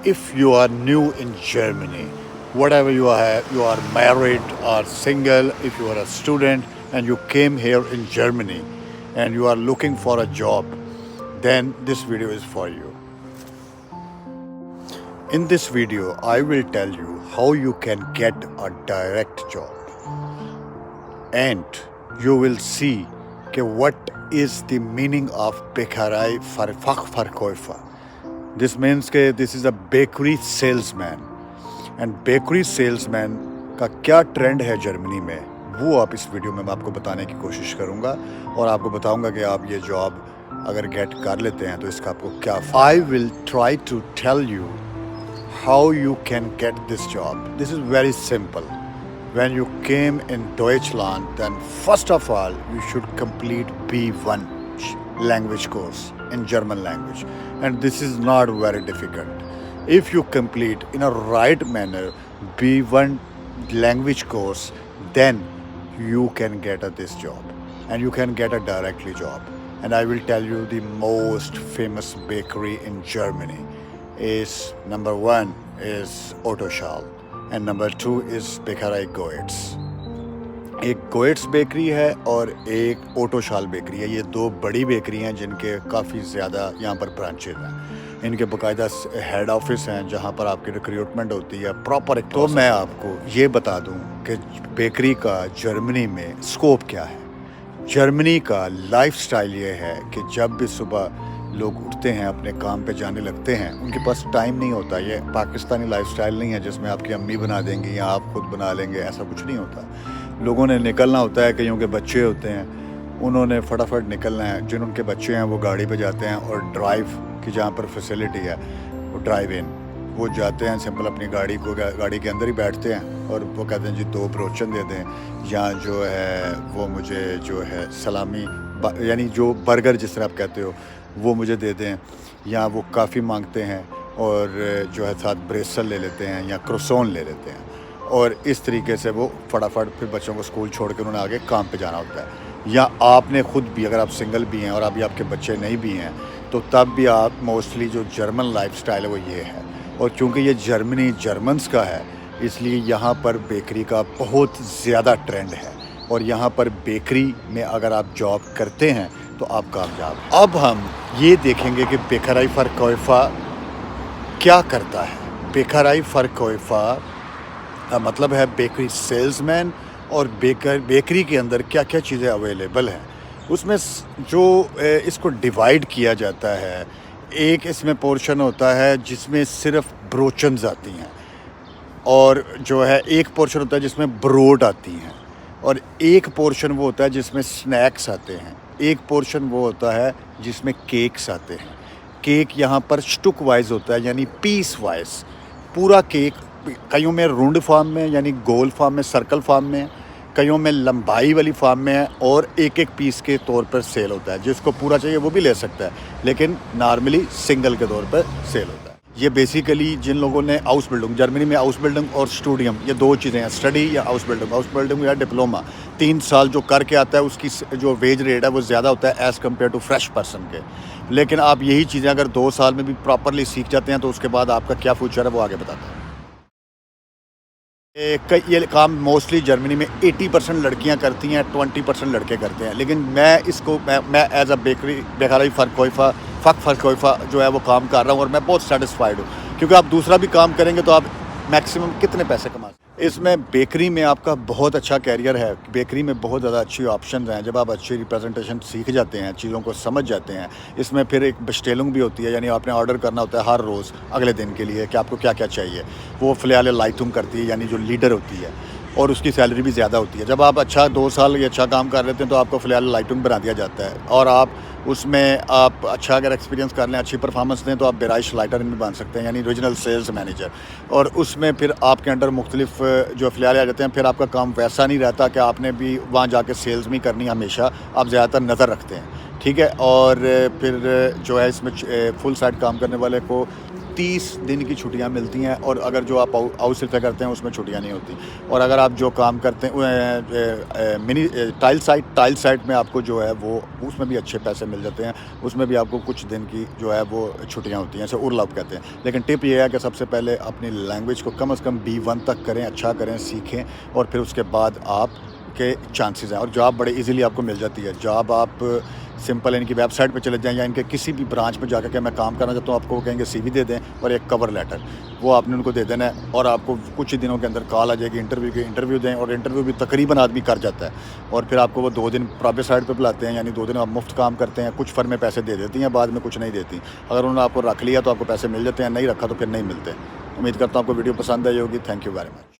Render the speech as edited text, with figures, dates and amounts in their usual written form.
if you are new in Germany, whatever you are married or single, if you are a student and you came here in Germany and you are looking for a job, then this video is for you. In this video, I will tell you how you can get a direct job, and you will see what is the meaning of Bäckerei Fachverkäufer. This means this is a bakery salesman, and bakery salesman का क्या trend है Germany में, वो आप इस video में मैं आपको बताने की कोशिश करूँगा और आपको बताऊँगा कि आप ये जॉब अगर गेट कर लेते हैं तो इसका आपको क्या I will try to tell you how you can get this job. This is very simple. When you came in Deutschland, then first of all, you should complete B1 language course in German language. And this is not very difficult. If you complete in a right manner B1 language course, then you can get this job. And you can get a directly job. And I will tell you the most famous bakery in Germany is number 1 is Otto Schall. And number 2 is Bäckerei Goetz. एक गोएट्स bakery है और एक auto शाल bakery है. ये दो बड़ी bakery हैं जिनके काफ़ी ज़्यादा यहाँ पर ब्रांचेज हैं. इनके बाकायदा हेड ऑफिस हैं जहाँ पर आपकी रिक्रूटमेंट होती है प्रॉपर. तो मैं आपको ये बता दूँ कि बेकरी का जर्मनी में स्कोप क्या है. जर्मनी का लाइफस्टाइल ये है कि जब भी सुबह लोग उठते हैं अपने काम पे जाने लगते हैं, उनके पास टाइम नहीं होता. ये पाकिस्तानी लाइफस्टाइल नहीं है जिसमें आपकी अम्मी बना देंगी या आप खुद बना लेंगे, ऐसा कुछ नहीं होता. लोगों ने निकलना होता है, कईयों के बच्चे होते हैं, उन्होंने फटाफट निकलना है. जिन उनके बच्चे हैं वो गाड़ी पे जाते हैं और ड्राइव की जहाँ पर फैसिलिटी है वो ड्राइव इन वो जाते हैं, सिंपल अपनी गाड़ी के अंदर ही बैठते हैं और वो कहते हैं जी 2 ब्रोचन दे दें, या जो है वो मुझे जो है सलामी यानी जो बर्गर जिस तरह आप कहते हो वो मुझे दे दें, या वो काफ़ी मांगते हैं और जो है साथ ब्रेसल ले लेते हैं या क्रोसोन ले लेते हैं. और इस तरीके से वो फटाफट फिर बच्चों को स्कूल छोड़ के उन्होंने आगे काम पे जाना होता है. या आपने खुद भी, अगर आप सिंगल भी हैं और अभी आपके बच्चे नहीं भी हैं, तो तब भी आप मोस्टली जो जर्मन लाइफस्टाइल है वो ये है. और चूँकि ये जर्मनी जर्मन्स का है, इसलिए यहाँ पर बेकरी का बहुत ज़्यादा ट्रेंड है और यहाँ पर बेकरी में अगर आप जॉब करते हैं तो आप कामयाब. अब हम ये देखेंगे कि Bäckerei Fachverkäufer क्या करता है. Bäckerei Fachverkäufer का मतलब है बेकरी सेल्समैन, और बेकरी के अंदर क्या क्या चीज़ें अवेलेबल हैं उसमें जो इसको डिवाइड किया जाता है. एक इसमें पोर्शन होता है जिसमें सिर्फ ब्रोचन्स आती हैं, और जो है एक पोर्शन होता है जिसमें ब्रोड आती हैं, और एक पोर्शन वो होता है जिसमें स्नैक्स आते हैं, एक पोर्शन वो होता है जिसमें केक्स आते हैं. केक यहाँ पर स्टुक वाइज होता है, यानी पीस वाइज. पूरा केक कईयों में रुंड फॉर्म में यानी गोल फॉर्म में, सर्कल फॉर्म में, कईयों में लंबाई वाली फॉर्म में है, और एक एक पीस के तौर पर सेल होता है. जिसको पूरा चाहिए वो भी ले सकता है, लेकिन नॉर्मली सिंगल के तौर पर सेल होता है. ये बेसिकली जिन लोगों ने हाउस बिल्डिंग, जर्मनी में हाउस बिल्डिंग और स्टूडियम ये 2 चीज़ें हैं. स्टडी या हाउस बिल्डिंग या डिप्लोमा 3 साल जो करके आता है उसकी जो वेज रेट है वो ज़्यादा होता है as compare to fresh person के. लेकिन आप यही चीज़ें अगर 2 साल में भी प्रॉपरली सीख जाते हैं तो उसके बाद आपका क्या फ्यूचर है वो आगे बताता है. ये काम मोस्टली जर्मनी में 80% लड़कियां करती हैं, 20% लड़के करते हैं. लेकिन मैं इसको मैं एज अ Bäckerei Fachverkäufer जो है वो काम कर रहा हूँ और मैं बहुत सेटिस्फाइड हूँ, क्योंकि आप दूसरा भी काम करेंगे तो आप मैक्सिमम कितने पैसे कमा सकते हैं. इसमें बेकरी में आपका बहुत अच्छा कैरियर है. बेकरी में बहुत ज़्यादा अच्छी ऑप्शन हैं. जब आप अच्छी रिप्रेजेंटेशन सीख जाते हैं, चीज़ों को समझ जाते हैं, इसमें फिर एक बेस्टेलिंग भी होती है, यानी आपने ऑर्डर करना होता है हर रोज़ अगले दिन के लिए कि आपको क्या क्या चाहिए. वो फ़िलहाल लाइटुम करती है, यानी जो लीडर होती है, और उसकी सैलरी भी ज़्यादा होती है. जब आप 2 साल ये अच्छा काम कर लेते हैं तो आपको फ़िलहाल लाइटुम बना दिया जाता है, और आप उसमें आप अच्छा अगर एक्सपीरियंस कर लें, अच्छी परफॉर्मेंस दें, तो आप बेराइश लाइटर में बन सकते हैं, यानी रीजनल सेल्स मैनेजर. और उसमें फिर आपके अंडर मुख्तलिफ जो फ़िलहाल आ जाते हैं. फिर आपका काम वैसा नहीं रहता कि आपने भी वहाँ जाके सेल्स में करनी, हमेशा आप ज़्यादातर नज़र रखते हैं. ठीक है. और फिर जो है इसमें फुल साइड काम करने वाले को 30 दिन کی چھٹیاں ملتی ہیں، اور اگر جو آپ ہاؤس سرفے کرتے ہیں اس میں چھٹیاں نہیں ہوتی. اور اگر آپ جو کام کرتے ہیں منی ٹائل سائٹ میں آپ کو جو ہے وہ اس میں بھی اچھے پیسے مل جاتے ہیں. اس میں بھی آپ کو کچھ دن کی جو ہے وہ چھٹیاں ہوتی ہیں، اسے اورلاب کہتے ہیں. لیکن ٹپ یہ ہے کہ سب سے پہلے اپنی لینگویج کو کم از کم B1 تک کریں، اچھا کریں، سیکھیں، اور پھر اس کے بعد آپ کے چانسز ہیں. اور جاب بڑے ایزیلی آپ کو مل جاتی ہے. جاب آپ سمپل ان کی ویب سائٹ پہ چلے جائیں یا ان کے کسی بھی برانچ میں جا کے کہ میں کام کرنا چاہتا ہوں، آپ کو وہ کہیں گے CV دے دیں اور ایک کور لیٹر، وہ آپ نے ان کو دے دینا ہے، اور آپ کو کچھ ہی دنوں کے اندر کال آ جائے گی انٹرویو دیں. اور انٹرویو بھی تقریباً آدمی کر جاتا ہے، اور پھر آپ کو وہ 2 دن پراپر سائٹ پہ بلاتے ہیں، یعنی 2 دن آپ مفت کام کرتے ہیں. کچھ فرمیں پیسے دے دیتی ہیں، بعد میں کچھ نہیں دیتی. اگر انہوں نے آپ کو رکھ لیا تو آپ کو پیسے مل جاتے ہیں، نہیں رکھا تو پھر نہیں ملتے. امید کرتا ہوں آپ کو ویڈیو پسند آئی ہوگی. Thank you very much.